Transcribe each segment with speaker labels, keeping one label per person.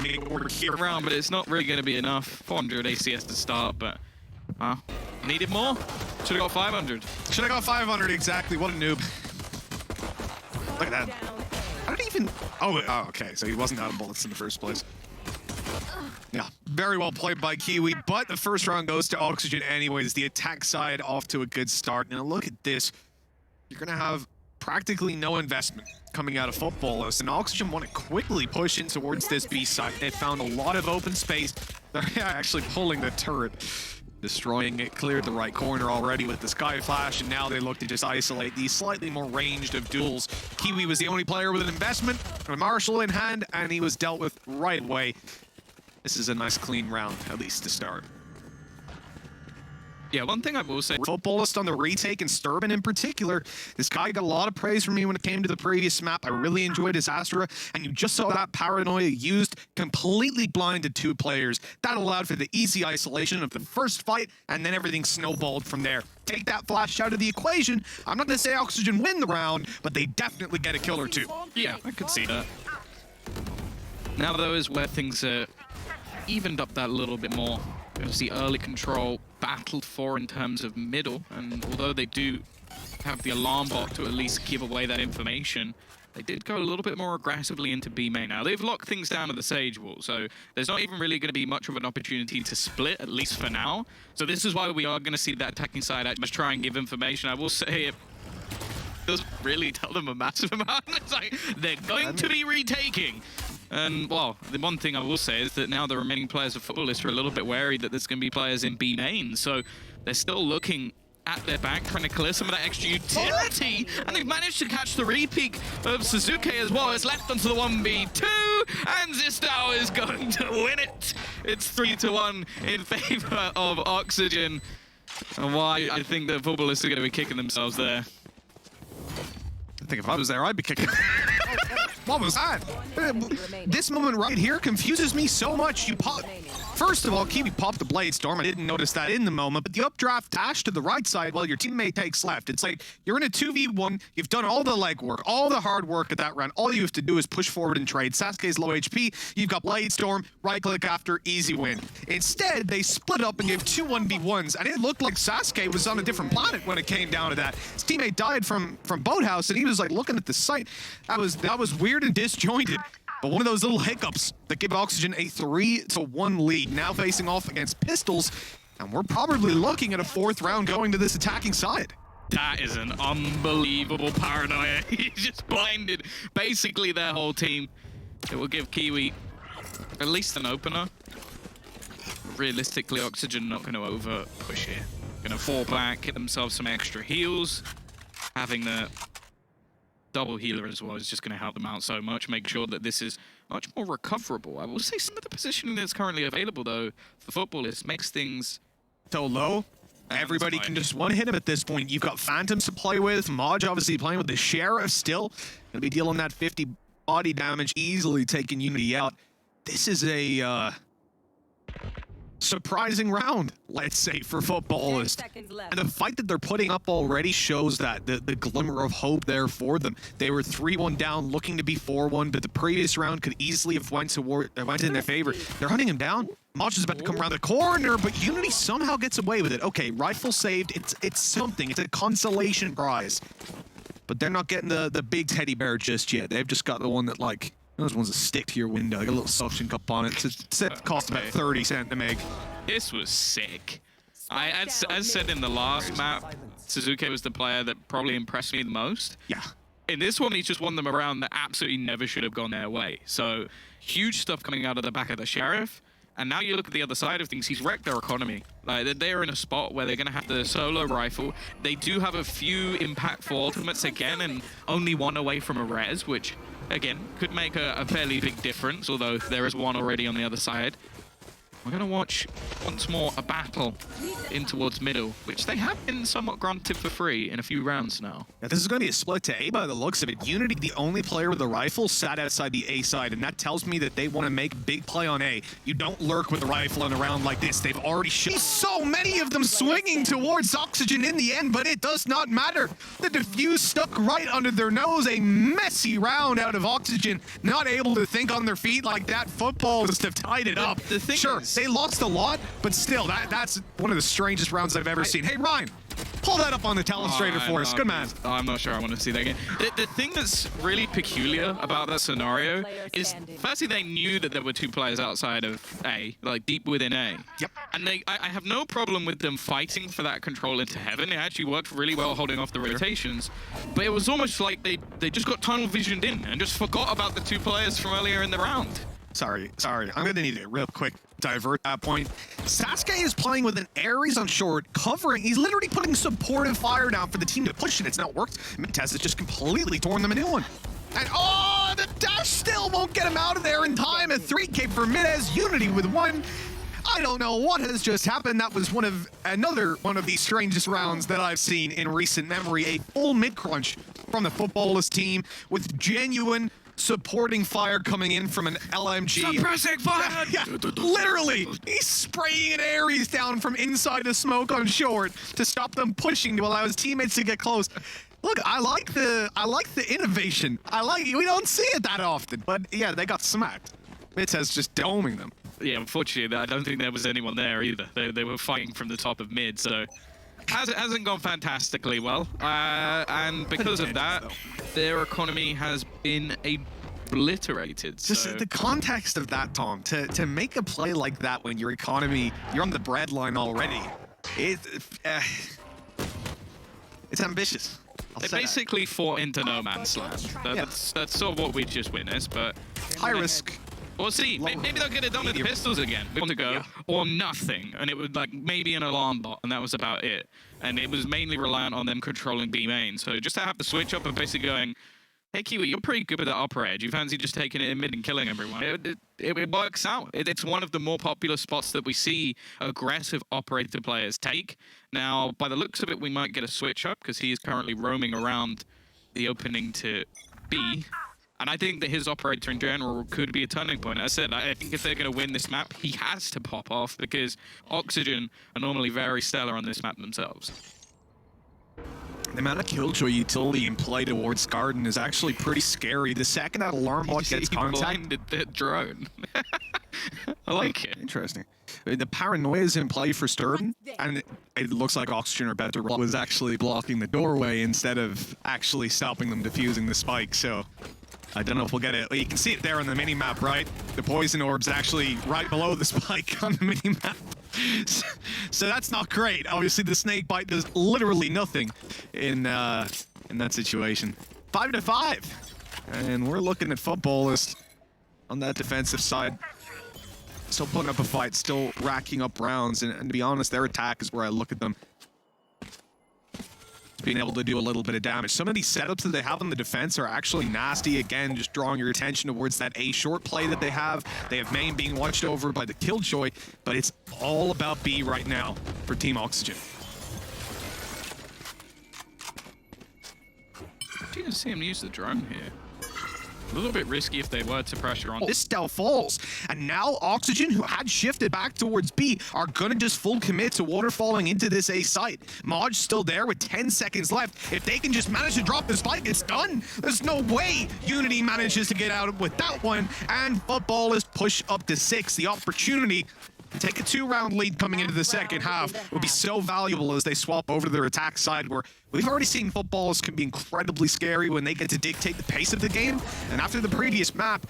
Speaker 1: make it work here.
Speaker 2: Around, but it's not really going to be enough. 400 ACS to start, but needed more. Should have got 500.
Speaker 1: Should have got 500 exactly. What a noob. Look at that. I didn't even. Oh, okay. So he wasn't out of bullets in the first place. Yeah, very well played by Kiwi, but the first round goes to Oxygen anyways. The attack side off to a good start. Now look at this. You're going to have practically no investment coming out of Futbolist, and Oxygen want to quickly push in towards this B side. They found a lot of open space. They're actually pulling the turret, destroying it, cleared the right corner already with the Sky Flash, and now they look to just isolate these slightly more ranged of duels. Kiwi was the only player with an investment, a Marshall in hand, and he was dealt with right away. This is a nice clean round, at least to start.
Speaker 2: Yeah, one thing I will say...
Speaker 1: Futbolist on the retake, and Sturban in particular. This guy got a lot of praise from me when it came to the previous map. I really enjoyed his Astra, and you just saw that paranoia used, completely blinded two players. That allowed for the easy isolation of the first fight, and then everything snowballed from there. Take that flash out of the equation. I'm not going to say Oxygen win the round, but they definitely get a kill or two.
Speaker 2: Yeah, I could see that. Now, though, is where things are evened up that a little bit more. You're going to see early control battled for in terms of middle, and although they do have the alarm bot to at least give away that information, they did go a little bit more aggressively into B main now. They've locked things down at the Sage Wall, so there's not even really going to be much of an opportunity to split, at least for now. So this is why we are going to see that attacking side just try and give information. I will say it doesn't really tell them a massive amount. It's like, they're going to be retaking. And, well, the one thing I will say is that now the remaining players of Futbolist are a little bit wary that there's going to be players in B main, so they're still looking at their back, trying to clear some of that extra utility, and they've managed to catch the re-peek of Suzuki as well. It's left onto the 1v2, and Zistao is going to win it. It's 3-1 in favor of Oxygen, and why I think that Futbolists are going to be kicking themselves there.
Speaker 1: I think if I was there, I'd be kicking. What was that? This moment right here confuses me so much. You pop. First of all, Kiwi popped the Blade Storm. I didn't notice that in the moment, but the updraft dash to the right side while your teammate takes left. It's like you're in a 2v1. You've done all the legwork, all the hard work at that round. All you have to do is push forward and trade. Sasuke's low HP. You've got Blade Storm. Right click after, easy win. Instead, they split up and gave two 1v1s, and it looked like Sasuke was on a different planet when it came down to that. His teammate died from Boathouse, and he was like looking at the site. That was weird and disjointed. But one of those little hiccups that give Oxygen a 3-1 lead. Now facing off against Pistols, and we're probably looking at a fourth round going to this attacking side.
Speaker 2: That is an unbelievable paranoia. He just blinded basically their whole team. It will give Kiwi at least an opener. Realistically, Oxygen not going to over push here. Going to fall back, get themselves some extra heals. Having the double healer as well is just going to help them out so much, make sure that this is much more recoverable. I will say some of the positioning that's currently available, though, for Futbolist makes things
Speaker 1: so low. Everybody can just one-hit him at this point. You've got Phantoms to play with. Maj obviously playing with the Sheriff still. Going to be dealing that 50 body damage, easily taking Unity out. This is a surprising round, let's say, for Futbolist. And the fight that they're putting up already shows that, the glimmer of hope there for them. They were 3-1 down, looking to be 4-1, but the previous round could easily have went in their favor. They're hunting him down. Mach is about to come around the corner, but Unity somehow gets away with it. Okay, rifle saved. It's something. It's a consolation prize. But they're not getting the big teddy bear just yet. They've just got the one that, like, those ones that stick to your window. Like a little suction cup on it. It costs about 30 cents to make.
Speaker 2: This was sick. As said in the last map, Suzuki was the player that probably impressed me the most.
Speaker 1: Yeah.
Speaker 2: In this one, he's just won them around that absolutely never should have gone their way. So, huge stuff coming out of the back of the Sheriff. And now you look at the other side of things, he's wrecked their economy. Like, they're in a spot where they're going to have the solo rifle. They do have a few impactful ultimates again, and only one away from a res, which, again, could make a fairly big difference, although there is one already on the other side. we're going to watch once more a battle in towards middle, which they have been somewhat granted for free in a few rounds now.
Speaker 1: Yeah, this is going to be a split to A by the looks of it. Unity, the only player with a rifle, sat outside the A side, and that tells me that they want to make big play on A. You don't lurk with a rifle in a round like this. They've already shot so many of them swinging towards Oxygen in the end, but it does not matter. The defuse stuck right under their nose. A messy round out of Oxygen, not able to think on their feet like that. Futbolist have tied it up.
Speaker 2: The thing
Speaker 1: sure,
Speaker 2: is,
Speaker 1: they lost a lot, but still, that's one of the strangest rounds I've ever seen. Hey, Ryan, pull that up on the telestrator for us. Good man.
Speaker 2: I'm not sure I want to see that again. The thing that's really peculiar about that scenario is, firstly, they knew that there were two players outside of A, like deep within A.
Speaker 1: Yep.
Speaker 2: And I have no problem with them fighting for that control into heaven. It actually worked really well holding off the rotations. But it was almost like they just got tunnel visioned in and just forgot about the two players from earlier in the round.
Speaker 1: Sorry. I'm going to need a real quick divert that point. Sasuke is playing with an Ares on short, covering. He's literally putting supportive fire down for the team to push it. It's not worked. Mitch has just completely torn them a new one. And oh, the dash still won't get him out of there in time. A 3K for Mitch, Unity with one. I don't know what has just happened. That was another one of the strangest rounds that I've seen in recent memory. A full mid-crunch from the Futbolist team with genuine supporting fire coming in from an LMG.
Speaker 2: Suppressing fire!
Speaker 1: Yeah, literally, he's spraying an Ares down from inside the smoke on short to stop them pushing to allow his teammates to get close. Look, I like the innovation. We don't see it that often, but yeah, they got smacked. Mitz just doming them.
Speaker 2: Yeah, unfortunately, I don't think there was anyone there either. They were fighting from the top of mid, so hasn't gone fantastically well. And because of that, their economy has been obliterated.
Speaker 1: Just
Speaker 2: so.
Speaker 1: the context of that, Tom, to make a play like that when your economy, you're on the breadline already, it's ambitious.
Speaker 2: They basically fought into no man's land. That's sort of what we just witnessed, but
Speaker 1: high risk.
Speaker 2: We'll see. Maybe they'll get it done with the pistols again. We want to go, or nothing. And it was like maybe an alarm bot, and that was about it. And it was mainly reliant on them controlling B main. So just to have the switch up and basically going, hey, Kiwi, you're pretty good with that upper edge. You fancy just taking it in mid and killing everyone? It works out. It's one of the more popular spots that we see aggressive operator players take. Now, by the looks of it, we might get a switch up because he is currently roaming around the opening to B. And I think that his operator in general could be a turning point. As I said, I think if they're going to win this map, he has to pop off because Oxygen are normally very stellar on this map themselves.
Speaker 1: The amount of killjoy utility in play towards Garden is actually pretty scary. The second that alarm bot gets contact...
Speaker 2: blinded the drone. I like it.
Speaker 1: Interesting. The paranoia is in play for Sturban, and it looks like Oxygen or Better was actually blocking the doorway instead of actually stopping them defusing the spike, so... I don't know if we'll get it. You can see it there on the mini-map, right? The poison orb's actually right below the spike on the mini-map. So that's not great. Obviously, the snake bite does literally nothing in that situation. 5-5. And we're looking at Futbolist on that defensive side. Still putting up a fight, still racking up rounds. And to be honest, their attack is where I look at them. Being able to do a little bit of damage. Some of these setups that they have on the defense are actually nasty. Again, just drawing your attention towards that A short play that they have. They have main being watched over by the Killjoy, but it's all about B right now for Team Oxygen.
Speaker 2: Didn't see him use the drone here. A little bit risky if they were to pressure on.
Speaker 1: This still falls, and now Oxygen, who had shifted back towards B, are gonna just full commit to waterfalling into this A site. Mod's still there with 10 seconds left. If they can just manage to drop the spike, it's done. There's no way Unity manages to get out with that one, and Futbolist push up to 6. The opportunity to take a 2-round lead coming into the second half would be so valuable as they swap over to their attack side, where we've already seen Futbolist can be incredibly scary when they get to dictate the pace of the game. And after the previous map,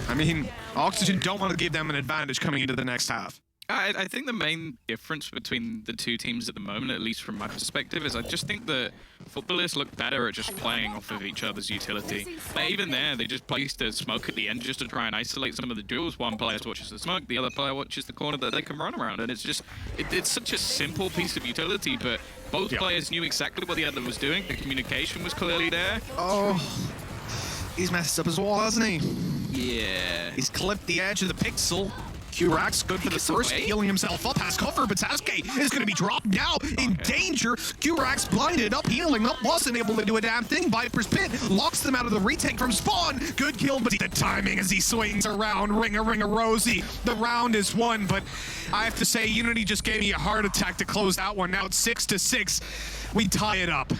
Speaker 1: I mean, Oxygen don't want to give them an advantage coming into the next half.
Speaker 2: I think the main difference between the two teams at the moment, at least from my perspective, is I just think that Futbolists look better at just playing off of each other's utility. But even there, they just placed a smoke at the end just to try and isolate some of the duels. One player watches the smoke, the other player watches the corner that they can run around. And it's just, it's such a simple piece of utility, but both players knew exactly what the other was doing. The communication was clearly there.
Speaker 1: Oh, he's messed up as well, hasn't he?
Speaker 2: Yeah.
Speaker 1: He's clipped the edge of the pixel. Q-Rax, good for the first, healing himself up, has cover, but Sasuke is going to be dropped now, in danger. Q-Rax blinded up, healing up, wasn't able to do a damn thing. Viper's Pit locks them out of the retake from spawn. Good kill, but the timing as he swings around, ring-a-ring-a-rosy. The round is won, but I have to say, Unity just gave me a heart attack to close that one out. 6-6, we tie it up.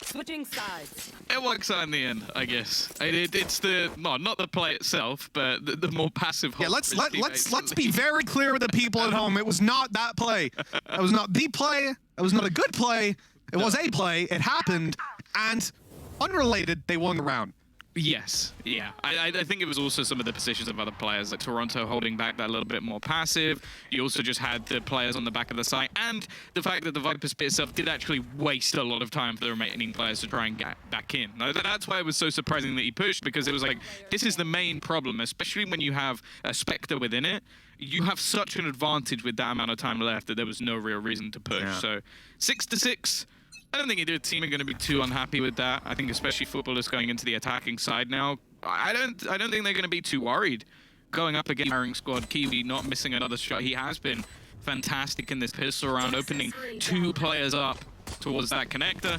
Speaker 3: Switching sides.
Speaker 2: It works out in the end, I guess. It's the not the play itself, but the more passive.
Speaker 1: Yeah, let's be very clear with the people at home. It was not that play. It was not the play. It was not a good play. It was a play. It happened, and unrelated, they won the round.
Speaker 2: Yes, yeah. I think it was also some of the positions of other players, like Toronto holding back that little bit more passive. You also just had the players on the back of the site, and the fact that the Viper's Pit itself did actually waste a lot of time for the remaining players to try and get back in. That's why it was so surprising that he pushed, because it was like, this is the main problem, especially when you have a Spectre within it. You have such an advantage with that amount of time left that there was no real reason to push. Yeah. So 6-6. I don't think either team are going to be too unhappy with that. I think especially Futbolist going into the attacking side now, I don't think they're going to be too worried. Going up against hiring squad, Kiwi not missing another shot. He has been fantastic in this pistol round, opening 2 players up towards that connector.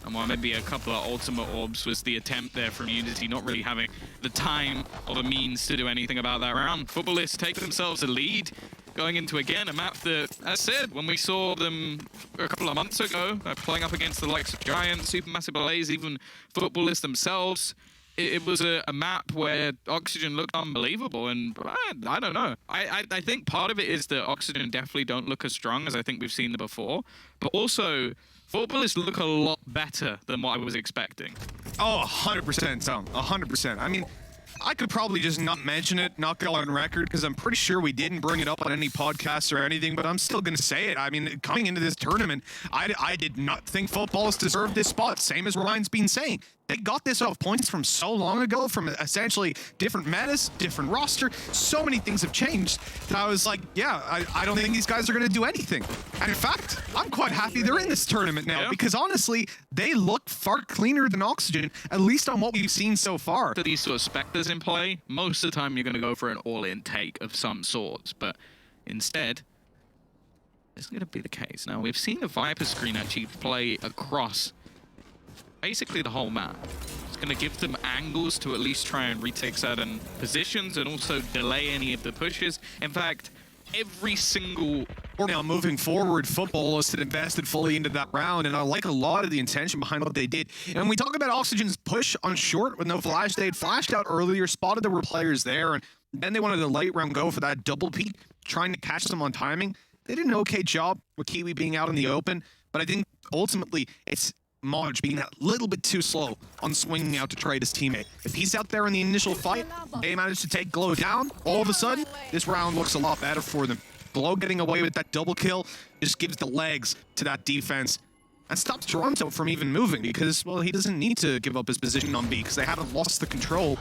Speaker 2: And while maybe a couple of ultimate orbs was the attempt there from Unity, not really having the time or the means to do anything about that round. Futbolist take themselves a lead. Going into, again, a map that, as said, when we saw them a couple of months ago, playing up against the likes of Giant, Supermassive Blaze, even Futbolist themselves, it was a map where Oxygen looked unbelievable, and I don't know. I think part of it is that Oxygen definitely don't look as strong as I think we've seen them before, but also, Futbolists look a lot better than what I was expecting.
Speaker 1: Oh, 100%, Tom. 100%. I mean, I could probably just not mention it, not go on record, because I'm pretty sure we didn't bring it up on any podcasts or anything, but I'm still going to say it. I mean, coming into this tournament, I did not think Futbolists deserved this spot, same as Ryan's been saying. They got this off points from so long ago, from essentially different metas, different roster. So many things have changed that I was like, yeah, I don't think these guys are going to do anything. And in fact, I'm quite happy they're in this tournament now, because honestly, they look far cleaner than Oxygen, at least on what we've seen so far.
Speaker 2: For these sort of Spectres in play, most of the time you're going to go for an all-in take of some sorts, but instead, it's going to be the case. Now, we've seen the Viper screen actually play across basically the whole map. It's going to give them angles to at least try and retake certain positions and also delay any of the pushes. In fact, every single...
Speaker 1: Now, moving forward, Futbolists had invested fully into that round, and I like a lot of the intention behind what they did. And when we talk about Oxygen's push on short with no flash, they had flashed out earlier, spotted there were players there, and then they wanted a late round go for that double peek, trying to catch them on timing. They did an okay job with Kiwi being out in the open, but I think ultimately it's Maj being a little bit too slow on swinging out to trade his teammate. If he's out there in the initial fight, they managed to take Glow down, all of a sudden, this round looks a lot better for them. Glow getting away with that double kill just gives the legs to that defense and stops Toronto from even moving because, well, he doesn't need to give up his position on B because they haven't lost the control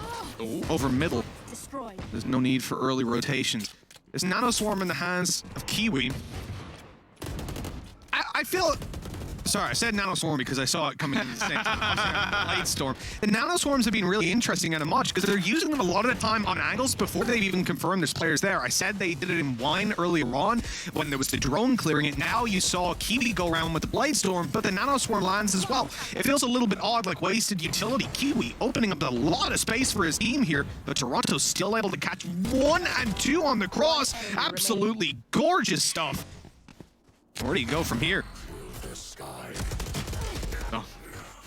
Speaker 1: over middle. There's no need for early rotations. There's Nano Swarm in the hands of Kiwi. I feel... Sorry, I said Nano Swarm because I saw it coming in the same Light Storm. The Nano Swarms have been really interesting at a match because they're using them a lot of the time on angles before they've even confirmed there's players there. I said they did it in Wine earlier on when there was the drone clearing it. Now you saw Kiwi go around with the Blade Storm, but the Nano Swarm lands as well. It feels a little bit odd, like wasted utility. Kiwi opening up a lot of space for his team here, but Toronto's still able to catch 1 and 2 on the cross. Absolutely gorgeous stuff. Where do you go from here?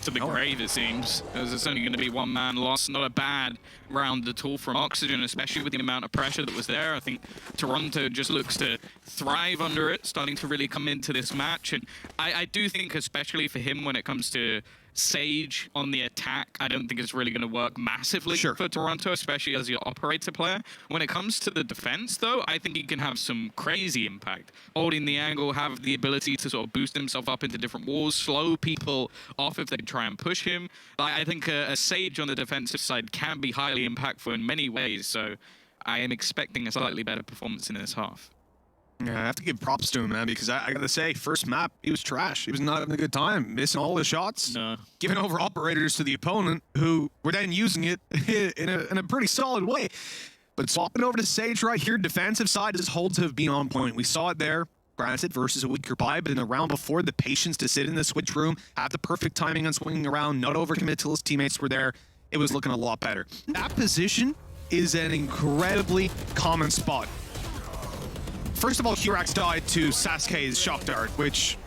Speaker 2: To the grave, it seems, as it's only going to be 1 man loss. Not a bad round at all from Oxygen, especially with the amount of pressure that was there. I think Toronto just looks to thrive under it, starting to really come into this match. And I do think, especially for him, when it comes to Sage on the attack, I don't think it's really going to work massively for Toronto, especially as your operator player. When it comes to the defense, though, I think he can have some crazy impact. Holding the angle, have the ability to sort of boost himself up into different walls, slow people off if they try and push him. I think a Sage on the defensive side can be highly impactful in many ways, so I am expecting a slightly better performance in this half.
Speaker 1: Yeah, I have to give props to him, man, because I gotta say, first map, he was trash. He was not having a good time, missing all the shots, giving over operators to the opponent, who were then using it in a pretty solid way. But swapping over to Sage right here, defensive side, his holds have been on point. We saw it there. Granted, versus a weaker buy, but in the round before, the patience to sit in the switch room, have the perfect timing on swinging around, not overcommit till his teammates were there. It was looking a lot better. That position is an incredibly common spot. First of all, Hurax died to Sasuke's shock dart, which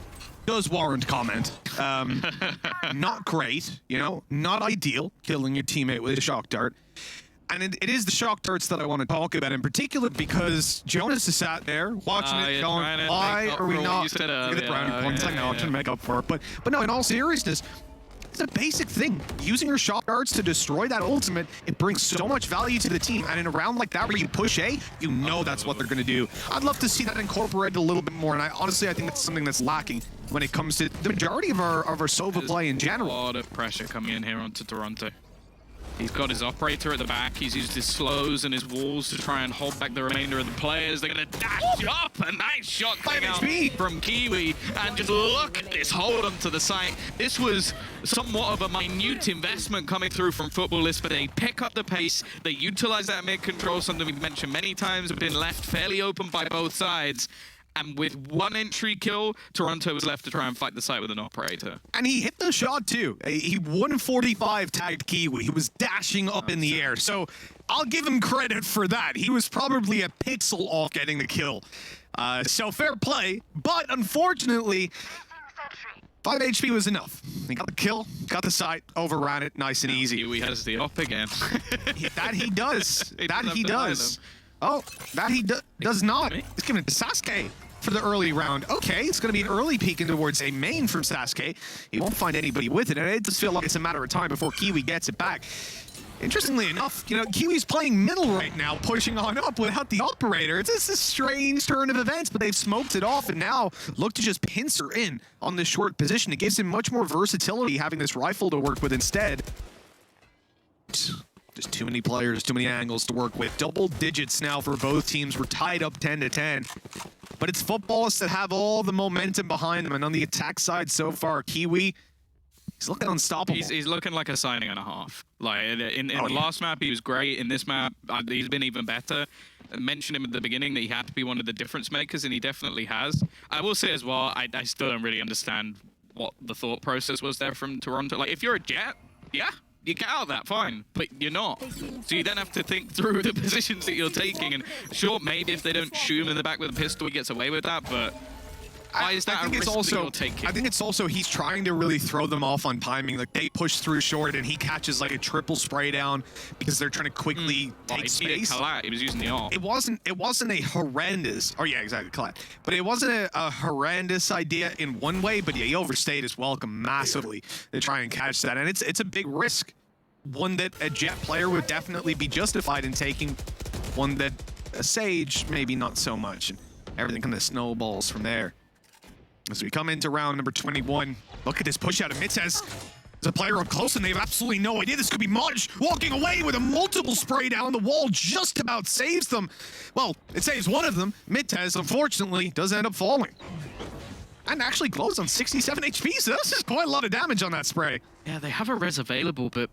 Speaker 1: does warrant comment. Not great, you know, not ideal, killing your teammate with a shock dart. And it is the shock darts that I want to talk about in particular because Jonas is sat there watching it going, why are we not get the brownie points? I know, I'm trying to make up for it. But no, in all seriousness, it's a basic thing. Using your shock darts to destroy that ultimate, it brings so much value to the team. And in a round like that where you push A, you know that's what they're going to do. I'd love to see that incorporated a little bit more. And I honestly think that's something that's lacking when it comes to the majority of our Sova play in general.
Speaker 2: A lot of pressure coming in here onto Toronto. He's got his operator at the back. He's used his slows and his walls to try and hold back the remainder of the players. They're going to dash up. A nice shot coming out from Kiwi. And just look at this hold onto the site. This was somewhat of a minute investment coming through from Futbolist, but they pick up the pace. They utilize that mid-control, something we've mentioned many times, been left fairly open by both sides. And with one entry kill, Toronto was left to try and fight the site with an operator.
Speaker 1: And he hit the shot too. He 145 tagged Kiwi. He was dashing up in the air. So I'll give him credit for that. He was probably a pixel off getting the kill. So fair play. But unfortunately, 5 HP was enough. He got the kill, got the site, overran it, nice and easy.
Speaker 2: Kiwi has the op again.
Speaker 1: That he does. That he does. Oh, that he does not. He's giving it to Sasuke for the early round. Okay, it's going to be an early peeking towards a main from Sasuke. He won't find anybody with it, and it does feel like it's a matter of time before Kiwi gets it back. Interestingly enough, you know, Kiwi's playing middle right now, pushing on up without the operator. It's just a strange turn of events, but they've smoked it off and now look to just pincer in on this short position. It gives him much more versatility having this rifle to work with instead. Just too many players, too many angles to work with. Double digits now for both teams. We're tied up 10-10. But it's Futbolists that have all the momentum behind them. And on the attack side so far, Kiwi, he's looking unstoppable.
Speaker 2: He's looking like a signing and a half. Like in the last map, he was great. In this map, he's been even better. I mentioned him at the beginning that he had to be one of the difference makers, and he definitely has. I will say as well, I still don't really understand what the thought process was there from Toronto. Like, if you're a Jet, yeah, you get out of that, fine, but you're not. So you then have to think through the positions that you're taking, and sure, maybe if they don't shoot him in the back with a pistol, he gets away with that, but why is that a risk that you're taking?
Speaker 1: I think it's also he's trying to really throw them off on timing. Like, they push through short, and he catches like a triple spray down because they're trying to quickly take space.
Speaker 2: He was using the AWP.
Speaker 1: It wasn't a horrendous. Oh yeah, exactly, Collat. But it wasn't a horrendous idea in one way. But yeah, he overstayed his welcome massively to try and catch that, and it's a big risk. One that a Jet player would definitely be justified in taking. One that a Sage maybe not so much. And everything kind of snowballs from there. As we come into round number 21, look at this push out of Mitch as a player up close, and they have absolutely no idea this could be Mudge walking away with a multiple spray down the wall, just about saves them. Well, it saves one of them. Mitez, unfortunately, does end up falling. And actually glows on 67 HP, so that's just quite a lot of damage on that spray.
Speaker 2: Yeah, they have a res available, but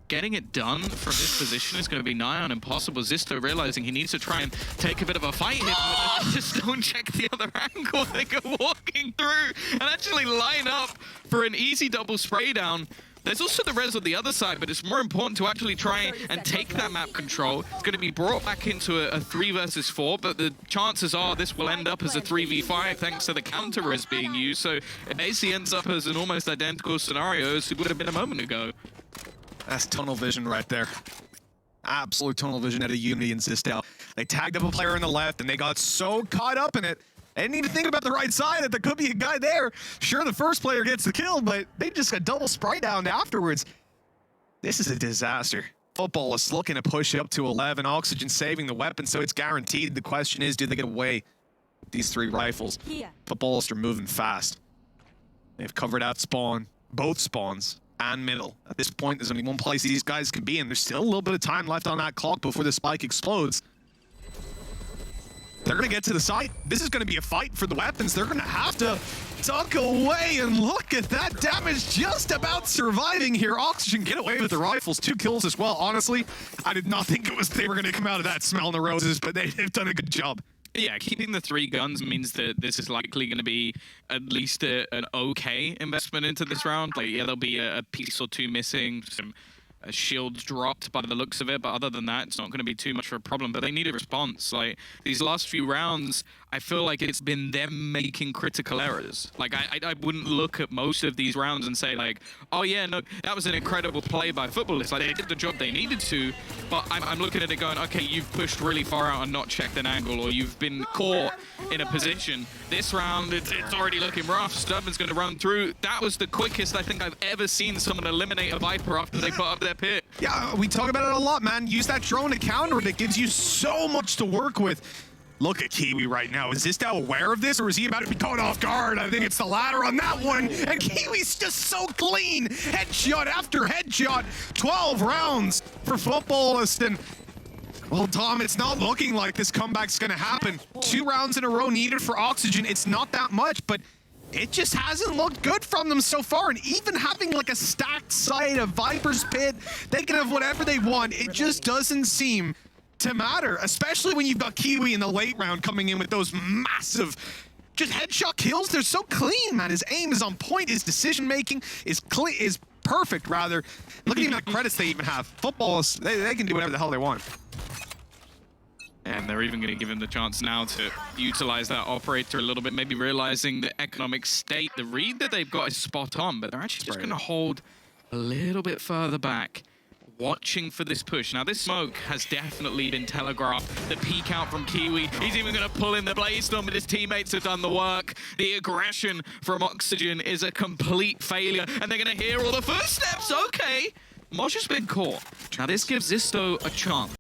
Speaker 2: getting it done from this position is going to be nigh on impossible. Zisto realizing he needs to try and take a bit of a fight hit, but they just don't check the other angle. They go walking through and actually line up for an easy double spray down. There's also the res on the other side, but it's more important to actually try and take that map control. It's going to be brought back into a 3 versus 4, but the chances are this will end up as a 3v5 thanks to the counter res being used. So it basically ends up as an almost identical scenario as it would have been a moment ago.
Speaker 1: That's tunnel vision right there. Absolute tunnel vision out of Unity and Zisto. They tagged up a player on the left, and they got so caught up in it. They didn't even think about the right side, that there could be a guy there. Sure, the first player gets the kill, but they just got double spray down afterwards. This is a disaster. Futbolists looking to push up to 11. Oxygen saving the weapon, so it's guaranteed. The question is, do they get away with these 3 rifles? Futbolists are moving fast. They've covered out spawn, both spawns, and middle. At this point, there's only one place these guys can be, and there's still a little bit of time left on that clock before the spike explodes. They're going to get to the site. This is going to be a fight for the weapons. They're going to have to Tuck away, and look at that damage just about surviving here. Oxygen get away with the rifles, 2 kills as well. Honestly, I did not think they were going to come out of that smelling the roses, but they've done a good job.
Speaker 2: Yeah, keeping the 3 guns means that this is likely going to be at least an okay investment into this round. Like, yeah, there'll be a piece or 2 missing, some shields dropped by the looks of it, but other than that, it's not going to be too much of a problem. But they need a response. Like, these last few rounds, I feel like it's been them making critical errors. Like, I wouldn't look at most of these rounds and say, like, oh yeah, no, that was an incredible play by Futbolist. Like, they did the job they needed to, but I'm looking at it going, okay, you've pushed really far out and not checked an angle, or you've been caught in a position. This round, it's already looking rough. Stubborn's going to run through. That was the quickest I think I've ever seen someone eliminate a Viper after they put up their pit.
Speaker 1: Yeah, we talk about it a lot, man. Use that drone to counter it. It gives you so much to work with. Look at Kiwi right now. Is this now aware of this, or is he about to be caught off guard? I think it's the latter on that one. And Kiwi's just so clean. Headshot after headshot. 12 rounds for Futbolist. And, well, Tom, it's not looking like this comeback's going to happen. 2 rounds in a row needed for Oxygen. It's not that much, but it just hasn't looked good from them so far. And even having like a stacked site, a Viper's pit, they can have whatever they want. It just doesn't seem to matter, especially when you've got Kiwi in the late round coming in with those massive just headshot kills. They're so clean, man. His aim is on point. His decision making is clean, is perfect, rather. Look at even the credits they even have. Futbolists, they can do whatever the hell they want.
Speaker 2: And they're even going to give him the chance now to utilize that operator a little bit, maybe realizing the economic state. The read that they've got is spot on, but they're actually just going to hold a little bit further back, watching for this push. Now, this smoke has definitely been telegraphed. The peek out from Kiwi. He's even going to pull in the blaze storm, but his teammates have done the work. The aggression from Oxygen is a complete failure, and they're going to hear all the footsteps. Okay. Mosh has been caught. Now, this gives Zisto a chance.